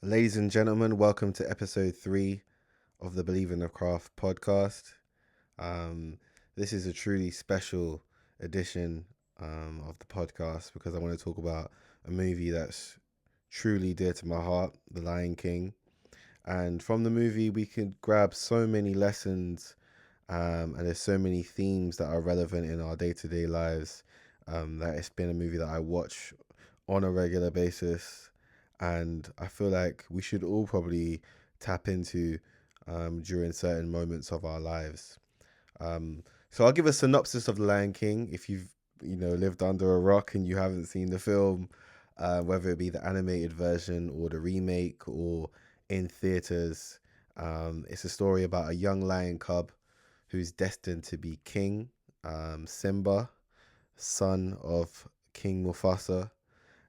Ladies and gentlemen, welcome to episode 3 of the Believe in the Craft podcast. Um, this is a truly special edition of the podcast because I want to talk about a movie that's truly dear to my heart, The Lion King. And from the movie, we can grab so many lessons, and there's so many themes that are relevant in our day to day lives. That it's been a movie that I watch on a regular basis, and I feel like we should all probably tap into during certain moments of our lives. So I'll give a synopsis of The Lion King. If you've lived under a rock and you haven't seen the film, whether it be the animated version or the remake or in theaters, it's a story about a young lion cub who's destined to be king. Simba, son of King Mufasa,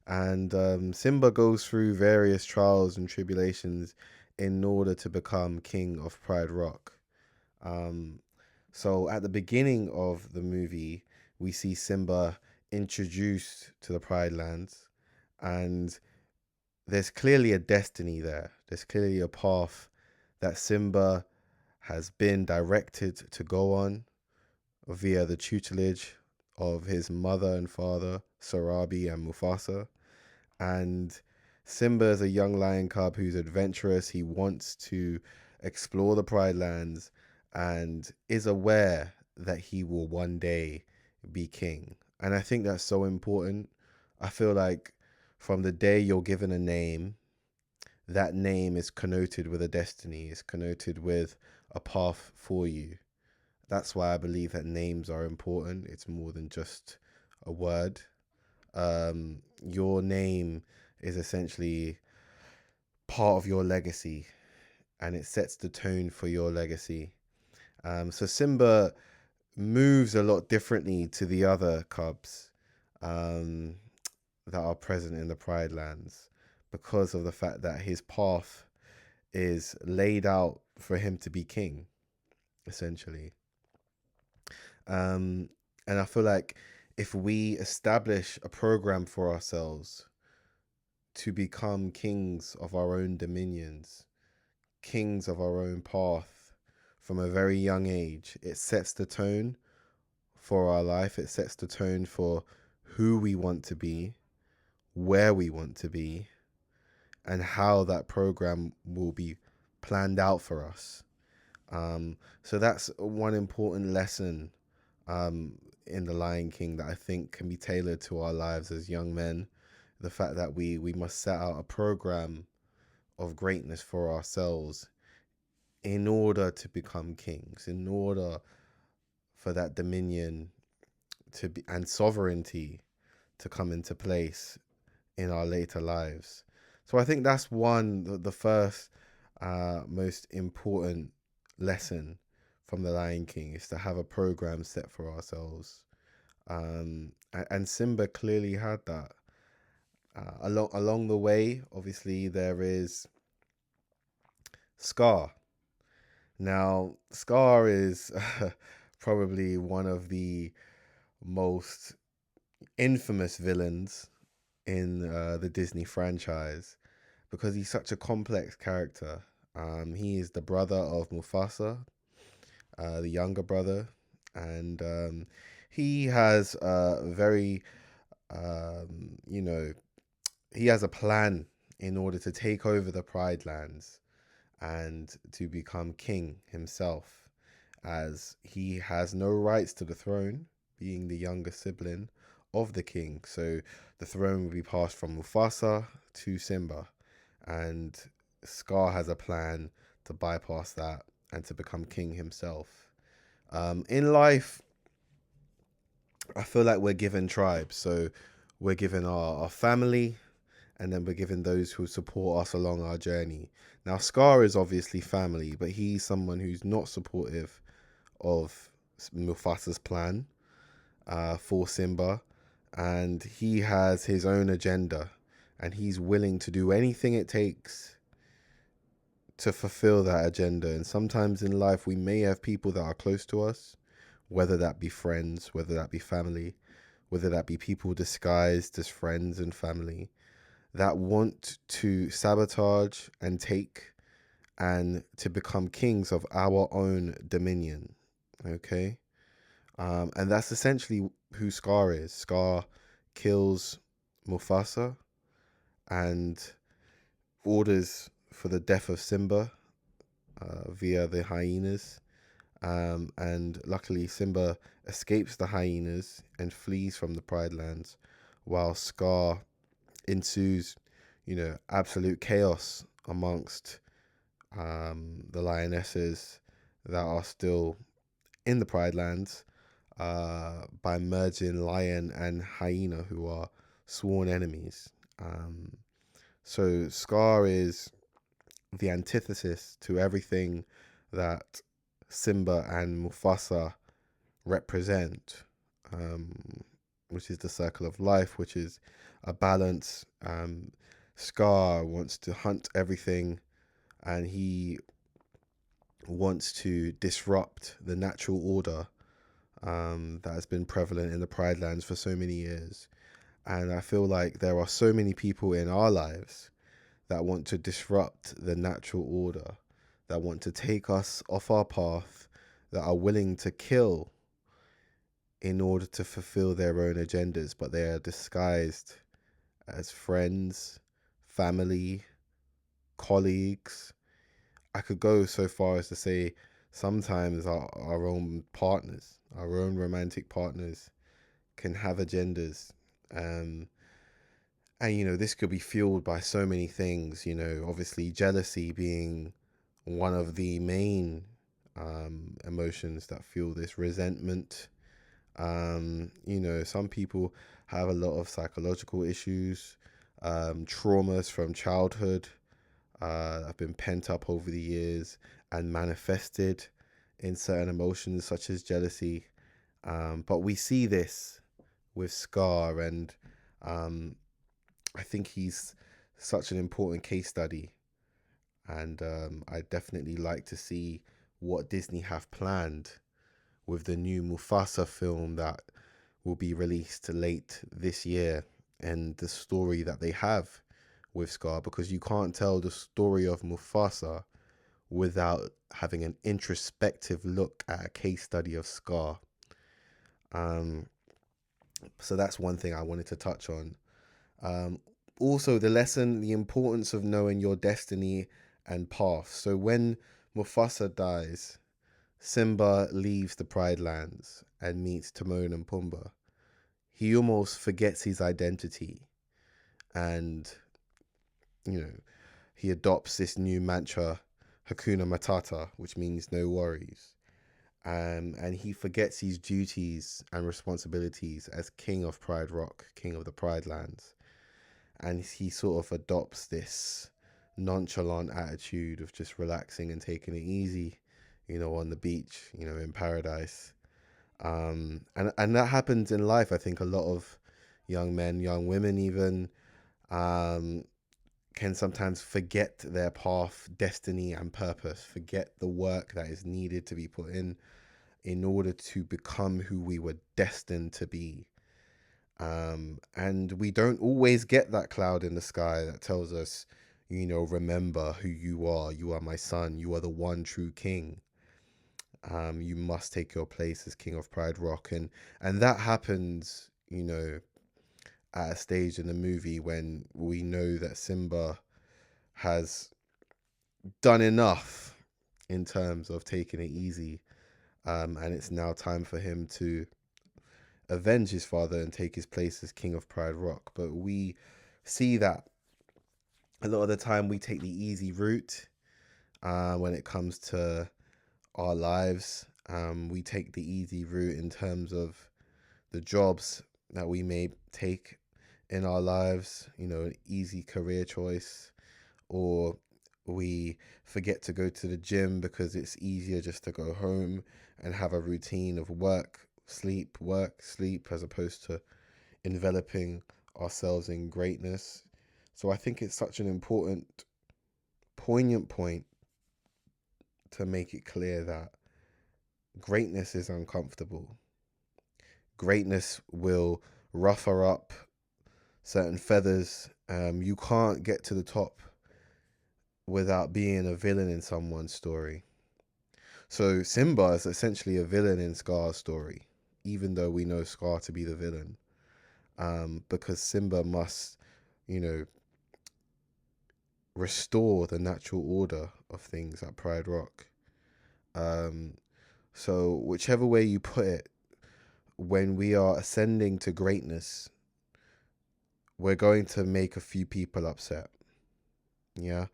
and Simba goes through various trials and tribulations in order to become king of Pride Rock. Um, so at the beginning of the movie, we see Simba introduced to the Pride Lands, and there's clearly a destiny there. There's clearly a path that Simba has been directed to go on via the tutelage of his mother and father, Sarabi and Mufasa. And Simba is a young lion cub who's adventurous. He wants to explore the Pride Lands and is aware that he will one day be king. And I think that's so important. I feel like from the day you're given a name, that name is connoted with a destiny, is connoted with a path for you. That's why I believe that names are important. It's more than just a word. Your name is essentially part of your legacy, and it sets the tone for your legacy. So Simba moves a lot differently to the other cubs um, that are present in the Pride Lands because of the fact that his path is laid out for him to be king, essentially. Um, and I feel like if we establish a program for ourselves to become kings of our own dominions, kings of our own path from a very young age, it sets the tone for our life. It sets the tone for who we want to be, where we want to be, and how that program will be planned out for us. So that's one important lesson in The Lion King that I think can be tailored to our lives as young men. The fact that we must set out a program of greatness for ourselves in order to become kings, in order for that dominion to be and sovereignty to come into place in our later lives. So I think that's the first most important lesson from The Lion King is to have a program set for ourselves. And Simba clearly had that. Along the way, obviously there is Scar. Now, Scar is probably one of the most infamous villains in the Disney franchise because he's such a complex character. He is the brother of Mufasa, the younger brother, and he has a very, you know, he has a plan in order to take over the Pride Lands and to become king himself, as he has no rights to the throne, being the younger sibling of the king. So the throne will be passed from Mufasa to Simba, and Scar has a plan to bypass that and to become king himself. In life, I feel like we're given tribes. So we're given our family, and then we're given those who support us along our journey. Now, Scar is obviously family, but he's someone who's not supportive of Mufasa's plan for Simba, and he has his own agenda, and he's willing to do anything it takes to fulfill that agenda. And sometimes in life, we may have people that are close to us, whether that be friends, whether that be family, whether that be people disguised as friends and family, that want to sabotage and take and to become kings of our own dominion. Okay. And that's essentially who Scar is. Scar kills Mufasa and orders for the death of Simba via the hyenas. And luckily, Simba escapes the hyenas and flees from the Pride Lands, while Scar ensues, absolute chaos amongst the lionesses that are still in the Pride Lands by merging lion and hyena, who are sworn enemies. So Scar is the antithesis to everything that Simba and Mufasa represent, which is the circle of life, which is a balance. Scar wants to hunt everything, and he wants to disrupt the natural order that has been prevalent in the Pride Lands for so many years. And I feel like there are so many people in our lives that want to disrupt the natural order, that want to take us off our path, that are willing to kill in order to fulfill their own agendas, but they are disguised as friends, family, colleagues. I could go so far as to say sometimes our own partners, our own romantic partners, can have agendas. And this could be fueled by so many things, obviously jealousy being one of the main emotions that fuel this, resentment. Some people have a lot of psychological issues, traumas from childhood have been pent up over the years and manifested in certain emotions such as jealousy. But we see this with Scar, and I think he's such an important case study. And I definitely like to see what Disney have planned with the new Mufasa film that will be released late this year, and the story that they have with Scar, because you can't tell the story of Mufasa without having an introspective look at a case study of Scar. So that's one thing I wanted to touch on. Also, the importance of knowing your destiny and path. So when Mufasa dies, Simba leaves the Pride Lands and meets Timon and Pumbaa. He almost forgets his identity, and he adopts this new mantra, Hakuna Matata, which means no worries. And he forgets his duties and responsibilities as King of Pride Rock, King of the Pride Lands. And he sort of adopts this nonchalant attitude of just relaxing and taking it easy, on the beach, in paradise. And that happens in life. I think a lot of young men, young women even, can sometimes forget their path, destiny, and purpose, forget the work that is needed to be put in order to become who we were destined to be. And we don't always get that cloud in the sky that tells us, remember who you are. You are my son. You are the one true king. You must take your place as King of Pride Rock. And that happens, at a stage in the movie when we know that Simba has done enough in terms of taking it easy. And it's now time for him to avenge his father and take his place as King of Pride Rock. But we see that a lot of the time we take the easy route when it comes to our lives. We take the easy route in terms of the jobs that we may take in our lives, an easy career choice, or we forget to go to the gym because it's easier just to go home and have a routine of work, sleep, as opposed to enveloping ourselves in greatness. So I think it's such an important, poignant point to make it clear that greatness is uncomfortable. Greatness will rough her up certain feathers. You can't get to the top without being a villain in someone's story. So Simba is essentially a villain in Scar's story, even though we know Scar to be the villain. Because Simba must, you know, restore the natural order of things at Pride Rock. Um, so whichever way you put it, when we are ascending to greatness, we're going to make a few people upset. Yeah.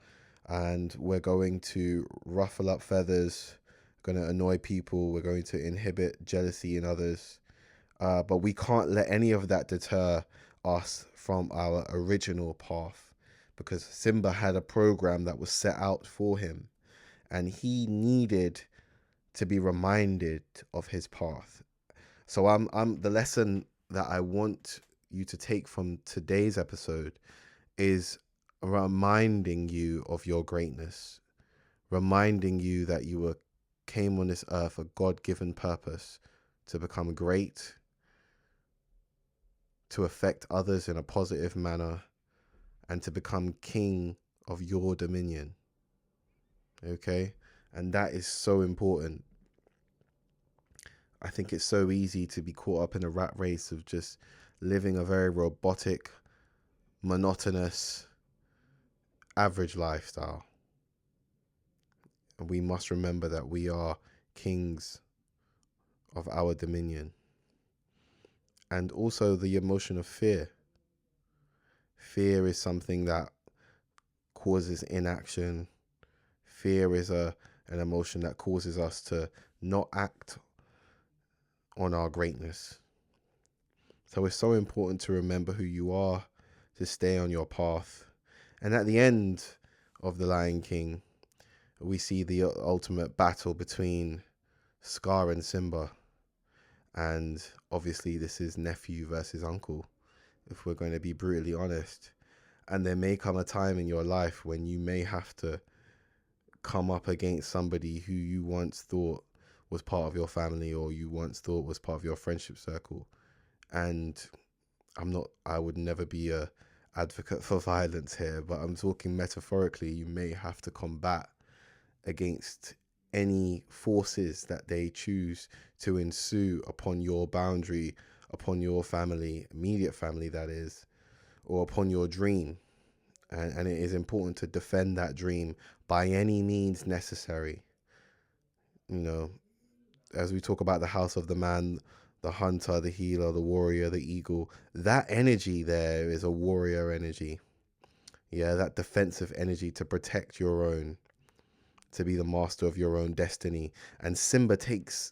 And we're going to ruffle up feathers, going to annoy people, we're going to inhibit jealousy in others. But we can't let any of that deter us from our original path, because Simba had a program that was set out for him, and he needed to be reminded of his path. So I'm the lesson that I want you to take from today's episode is reminding you of your greatness, reminding you that you were came on this earth a God-given purpose to become great, to affect others in a positive manner, and to become king of your dominion. Okay? And that is so important. I think it's so easy to be caught up in a rat race of just living a very robotic, monotonous, average lifestyle. And we must remember that we are kings of our dominion. And also the emotion of fear. Fear is something that causes inaction. Fear is an emotion that causes us to not act on our greatness. So it's so important to remember who you are, to stay on your path. And at the end of The Lion King, we see the ultimate battle between Scar and Simba. And obviously this is nephew versus uncle, if we're going to be brutally honest. And there may come a time in your life when you may have to come up against somebody who you once thought was part of your family, or you once thought was part of your friendship circle. And I would never be a advocate for violence here, but I'm talking metaphorically. You may have to combat against any forces that they choose to ensue upon your boundary, upon your family, immediate family that is, or upon your dream. And it is important to defend that dream by any means necessary. You know, as we talk about the house of the man, the hunter, the healer, the warrior, the eagle, that energy there is a warrior energy. Yeah, that defensive energy to protect your own, to be the master of your own destiny. And Simba takes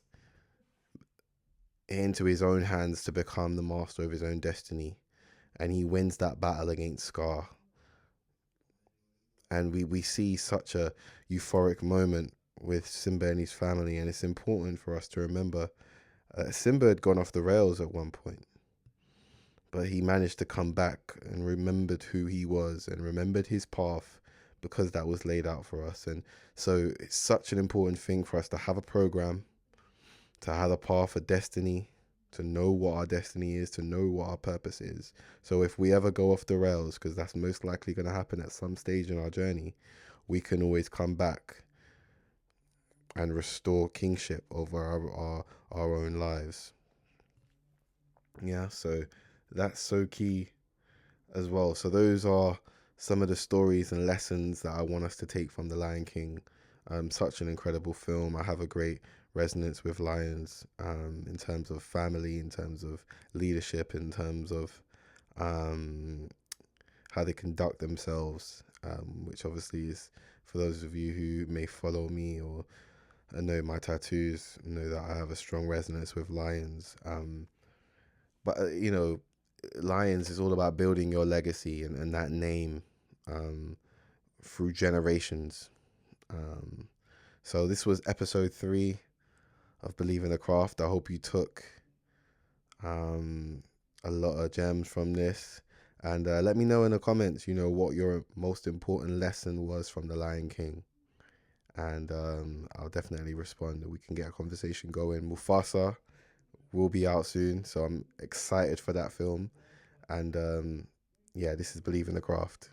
it into his own hands to become the master of his own destiny. And he wins that battle against Scar. And we see such a euphoric moment with Simba and his family. And it's important for us to remember Simba had gone off the rails at one point, but he managed to come back and remembered who he was and remembered his path, because that was laid out for us. And so it's such an important thing for us to have a program, to have a path of destiny, to know what our destiny is, to know what our purpose is. So if we ever go off the rails, because that's most likely going to happen at some stage in our journey, we can always come back and restore kingship over our own lives. Yeah, so that's so key as well. So those are some of the stories and lessons that I want us to take from The Lion King. Such an incredible film. I have a great resonance with lions, in terms of family, in terms of leadership, in terms of how they conduct themselves, which obviously is, for those of you who may follow me or know my tattoos, know that I have a strong resonance with lions. But lions is all about building your legacy and that name through generations. So this was episode 3 of Believe in the Craft. I hope you took a lot of gems from this, and let me know in the comments, what your most important lesson was from The Lion King, and I'll definitely respond and we can get a conversation going. Mufasa will be out soon, so I'm excited for that film. And Yeah, this is Believe in the Craft.